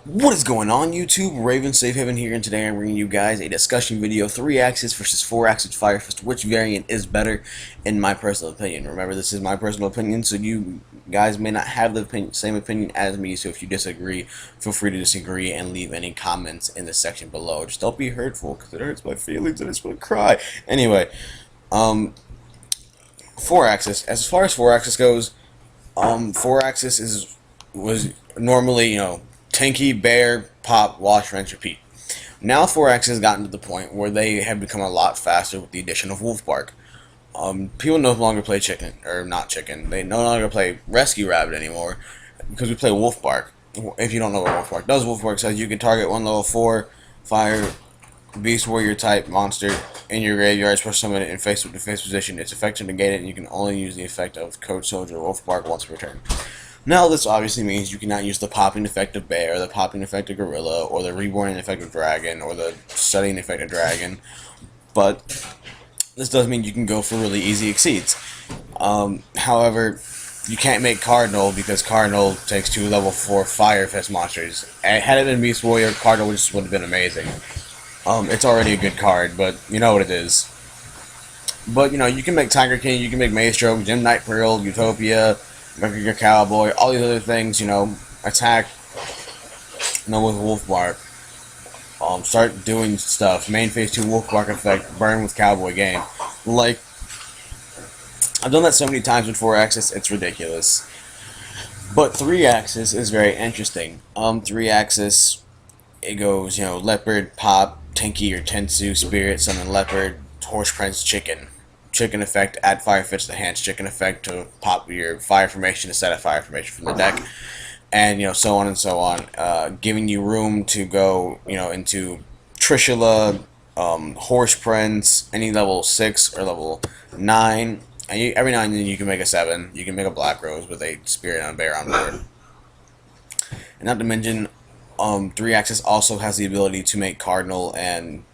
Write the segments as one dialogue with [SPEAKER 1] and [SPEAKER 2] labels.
[SPEAKER 1] What is going on, YouTube? RavensSafehaven here, and today I'm bringing you guys a discussion video: 3-axis versus 4-axis Fire Fist. Which variant is better, in my personal opinion? Remember, this is my personal opinion, so you guys may not have the same opinion as me. So if you disagree, feel free to disagree and leave any comments in the section below. Just don't be hurtful, because it hurts my feelings and I just want to cry. Anyway, 4-axis. As far as 4-axis goes, 4-axis was normally, tanky, bear, pop, wash, rinse, repeat. Now 4-axis has gotten to the point where they have become a lot faster with the addition of wolf bark. People no longer play chicken, or not chicken, they no longer play rescue rabbit anymore, because we play wolf bark. If you don't know what wolf bark does, wolf bark says you can target one level 4 fire beast warrior type monster in your graveyard, push summon it in face-to-face position. Its effect to negate it, and you can only use the effect of Code Soldier wolf bark once per turn. Now, this obviously means you cannot use the popping effect of bear, the popping effect of gorilla, or the reborn effect of dragon, or the studying effect of dragon, but this does mean you can go for really easy exceeds. However, you can't make Cardinal, because Cardinal takes 2 level 4 Fire Fist monsters. Had it been Beast Warrior, Cardinal just would have been amazing. It's already a good card, but you know what it is. But, you can make Tiger King, you can make Maestro, Gem Knight Pearl, Utopia, your Cowboy, all these other things, attack, with wolf bark. Start doing stuff. Main phase 2 wolf bark effect, burn with Cowboy game. Like, I've done that so many times with 4-axis, it's ridiculous. But 3-axis is very interesting. 3-axis, it goes, leopard, pop, Tinky or Tensu, spirit, summon leopard, horse prince, chicken. Chicken effect, add fire fist to hands, chicken effect to pop your fire formation to set a fire formation from the deck, and so on and so on, giving you room to go into Trishula, horse prince, any level 6 or level 9, and every now and then you can make a 7. You can make a black rose with a spirit and a bear on board. And not to mention, 3-axis also has the ability to make Cardinal and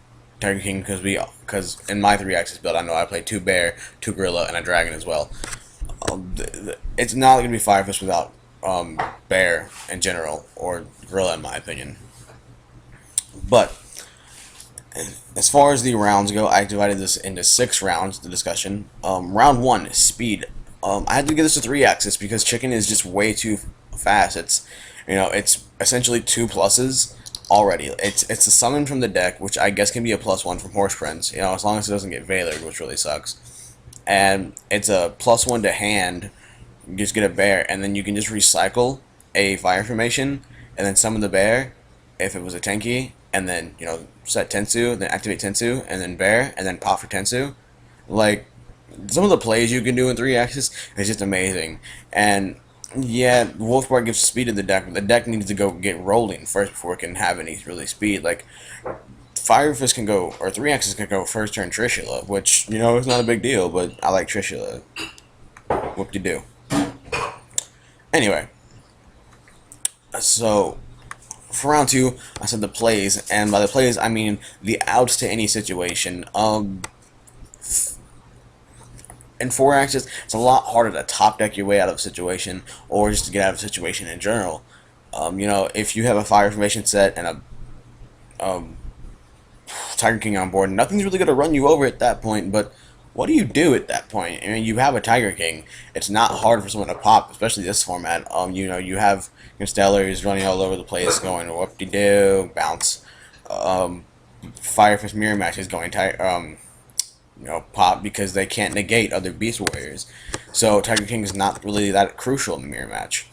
[SPEAKER 1] Tiger King, because in my 3-axis build, I know I play 2 bear, 2 gorilla, and a dragon as well. It's not going to be Fire Fist without bear in general, or gorilla in my opinion. But as far as the rounds go, I divided this into 6 rounds, the discussion. Round 1, speed. I had to give this a 3-axis because chicken is just way too fast. It's essentially 2 pluses already. It's a summon from the deck, which I guess can be a +1 from Horse Prince, as long as it doesn't get Veilered, which really sucks. And it's a +1 to hand, you just get a bear, and then you can just recycle a fire formation, and then summon the bear, if it was a Tenki, and then, set Tensu, then activate Tensu, and then bear, and then pop for Tensu. Like, some of the plays you can do in 3-axis is just amazing. And yeah, Wolfbark gives speed to the deck, but the deck needs to go get rolling first before it can have any really speed. Like, Fire Fist can go, or 3-axis can go first turn Trishula, which, is not a big deal, but I like Trishula. Whoop-de-doo. Anyway, so for round 2, I said the plays, and by the plays, I mean the outs to any situation. In 4-axis, it's a lot harder to top deck your way out of a situation, or just to get out of a situation in general. If you have a fire formation set and a Tiger King on board, nothing's really going to run you over at that point, but what do you do at that point? I mean, you have a Tiger King. It's not hard for someone to pop, especially this format. You have your Stellars running all over the place, going whoop-de-doo, bounce. Fire Fist mirror matches going pop, because they can't negate other Beast Warriors. So Tiger King is not really that crucial in the mirror match.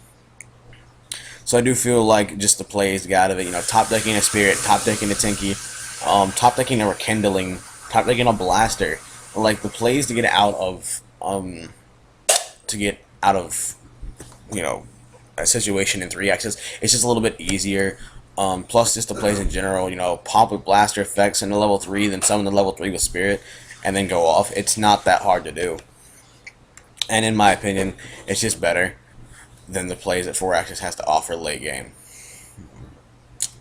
[SPEAKER 1] So I do feel like just the plays to get out of it, top decking a Spirit, top decking a Tinky, top decking a Rekindling, top decking a Blaster. Like, the plays to get out of, a situation in 3-axis, it's just a little bit easier. Plus just the plays in general, pop with Blaster effects in the level 3, then summon the level 3 with Spirit, and then go off. It's not that hard to do. And in my opinion, it's just better than the plays that 4-axis has to offer late game.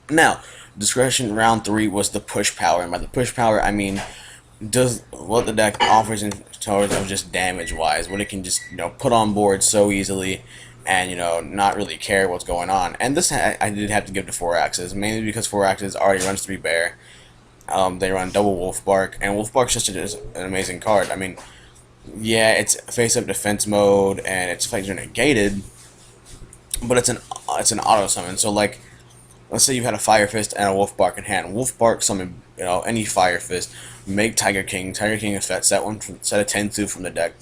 [SPEAKER 1] Now, discretion round 3 was the push power, and by the push power, I mean does what the deck offers in terms of just damage wise, what it can just put on board so easily, and not really care what's going on. And this I did have to give to 4-axis, mainly because 4-axis already runs 3 bear. They run double Wolf Bark, and Wolf Bark's just an amazing card. I mean, yeah, it's face-up defense mode, and its effects are negated, but it's an auto summon. So like, let's say you had a Fire Fist and a Wolf Bark in hand. Wolf Bark summon any Fire Fist, make Tiger King. Tiger King effect, set a Tensu from the deck,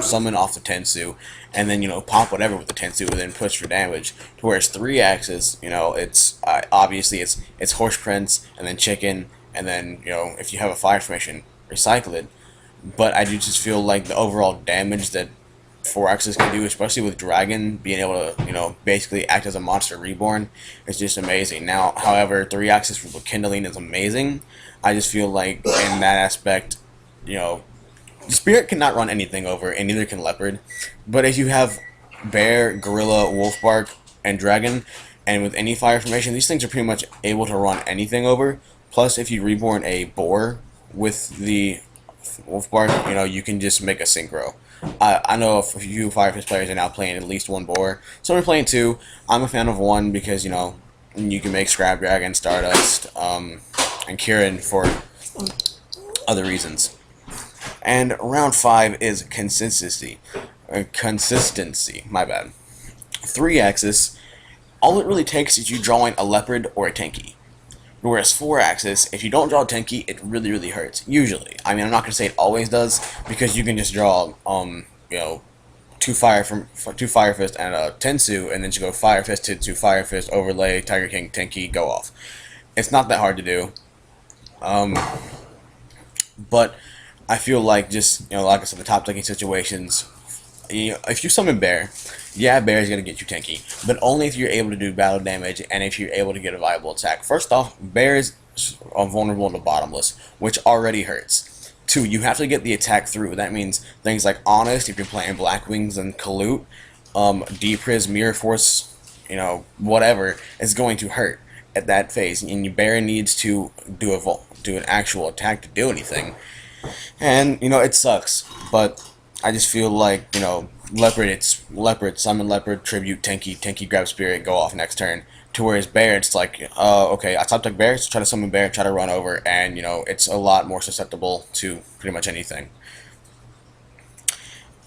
[SPEAKER 1] summon off the Tensu, and then pop whatever with the Tensu, and then push for damage. To where it's 3-axis, it's obviously it's Horse Prince and then Chicken, and then if you have a Fire Formation, recycle it. But I do just feel like the overall damage that 4-axis can do, especially with Dragon being able to, basically act as a monster reborn, is just amazing. Now, however, 3-axis with Kindling is amazing. I just feel like in that aspect, Spirit cannot run anything over, and neither can Leopard. But if you have Bear, Gorilla, Wolfbark, and Dragon, and with any Fire Formation, these things are pretty much able to run anything over. Plus, if you reborn a Boar with the Wolfbark, you can just make a synchro. I know a few Fire Fist players are now playing at least 1 Boar. Some are playing 2. I'm a fan of 1 because, you can make Scrap Dragon, Stardust, and Kieran for other reasons. And round 5 is consistency. Consistency, my bad. 3-axis, all it really takes is you drawing a Leopard or a Tenki. Whereas 4-axis, if you don't draw a Tenki, it really, really hurts. Usually. I mean, I'm not going to say it always does, because you can just draw, 2 Fire Fist and a Tensu, and then you go Fire Fist, Tensu, Fire Fist, Overlay, Tiger King, Tenki, go off. It's not that hard to do. But I feel like just, like I said, the top decking situations, if you summon Bear, yeah, Bear is going to get you Tenki, but only if you're able to do battle damage and if you're able to get a viable attack. First off, Bear is vulnerable to Bottomless, which already hurts. 2, you have to get the attack through. That means things like Honest, if you're playing Black Wings and Kalut, Depriz, Mirror Force, whatever, is going to hurt at that phase, and your Bear needs to do an actual attack to do anything. And, it sucks, but I just feel like, Leopard, it's Leopard, summon Leopard, tribute, Tenki grab Spirit, go off next turn. To whereas Bear, it's like, okay, I top deck Bear, so try to summon Bear, try to run over, and, it's a lot more susceptible to pretty much anything.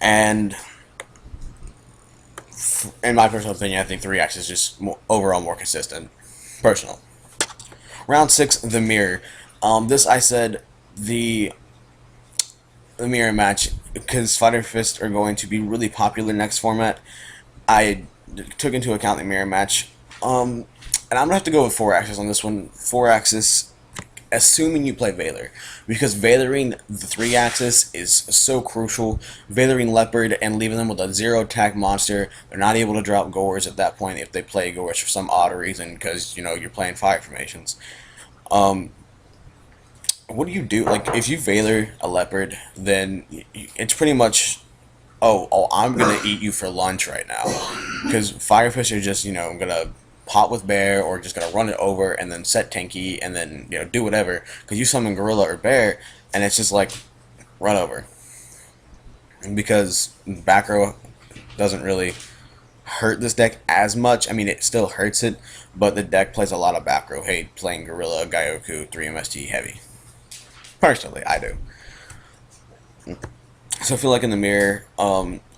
[SPEAKER 1] And, in my personal opinion, I think 3-axis is just overall more consistent. Personal. Round 6, the Mirror. This, I said, the mirror match, because Fire Fist are going to be really popular next format. I took into account the mirror match, and I'm gonna have to go with 4-axis on this one. 4-axis, assuming you play Valor, because Valoring the 3-axis is so crucial. Valoring Leopard and leaving them with a 0 attack monster, they're not able to drop Gores at that point if they play Gores for some odd reason, because you're playing Fire Formations. What do you do? Like, if you Valor a Leopard, then it's pretty much, oh, I'm gonna eat you for lunch right now, because Firefish are just, gonna pop with Bear, or just gonna run it over, and then set Tenki, and then, do whatever, because you summon Gorilla or Bear, and it's just like, run over. Because back row doesn't really hurt this deck as much. I mean, it still hurts it, but the deck plays a lot of back row hate, playing Gorilla, Gaioku, 3MST heavy. Personally, I do. So I feel like in the mirror,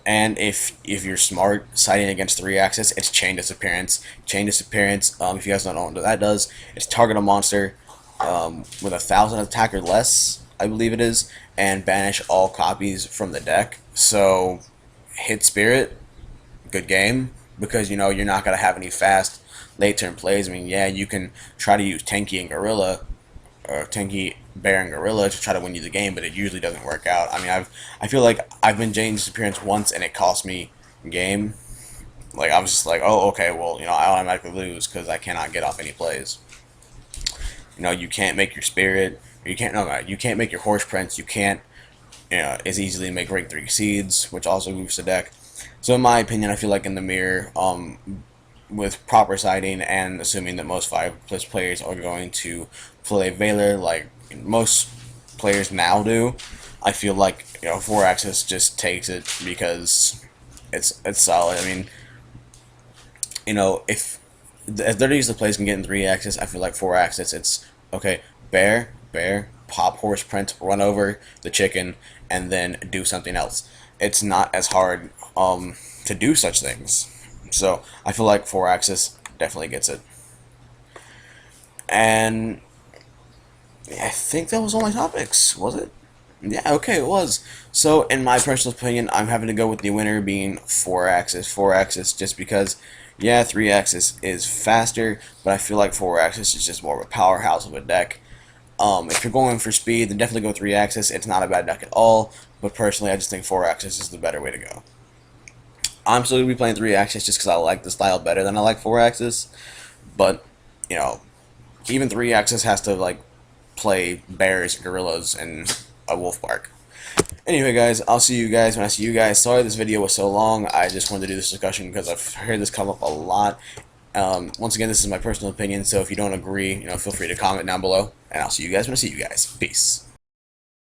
[SPEAKER 1] and if you're smart, siding against 3-axis, it's Chain Disappearance. Chain Disappearance, if you guys don't know what that does, it's target a monster with 1,000 attack or less, I believe it is, and banish all copies from the deck. So hit Spirit, good game, because you're not gonna have any fast late turn plays. I mean, yeah, you can try to use Tenki and Gorilla, or Tenki, Bear, and Gorilla to try to win you the game, but it usually doesn't work out. I mean, I feel like I've been Chain Disappearance once and it cost me game. Like, I was just like, oh, okay, well, I automatically lose because I cannot get off any plays. You can't make your Spirit, or you can't make your Horse Prince, you can't, as easily make Rank 3 Seeds, which also moves the deck. So in my opinion, I feel like in the mirror, with proper siding and assuming that most 5+ players are going to play Valor like most players now do, I feel like 4-axis just takes it because it's solid. I mean, If they're used the plays can get in 3 axis, I feel like 4 axis it's okay. Bear, pop horse print, run over the chicken, and then do something else. It's not as hard to do such things. So I feel like 4 axis definitely gets it. And I think that was all my topics, was it? Yeah, okay, it was. So, in my personal opinion, I'm having to go with the winner being 4 axis. 4 axis just because, yeah, 3 axis is faster, but I feel like 4 axis is just more of a powerhouse of a deck. If you're going for speed, then definitely go 3 axis. It's not a bad deck at all, but personally, I just think 4 axis is the better way to go. I'm still going to be playing 3 axis just because I like the style better than I like 4 axis, but, you know, even 3 axis has to, like, play bears, gorillas, and a wolf bark. Anyway, guys, I'll see you guys when I see you guys. Sorry this video was so long. I just wanted to do this discussion because I've heard this come up a lot. Once again, this is my personal opinion, so if you don't agree, feel free to comment down below, and I'll see you guys when I see you guys. Peace.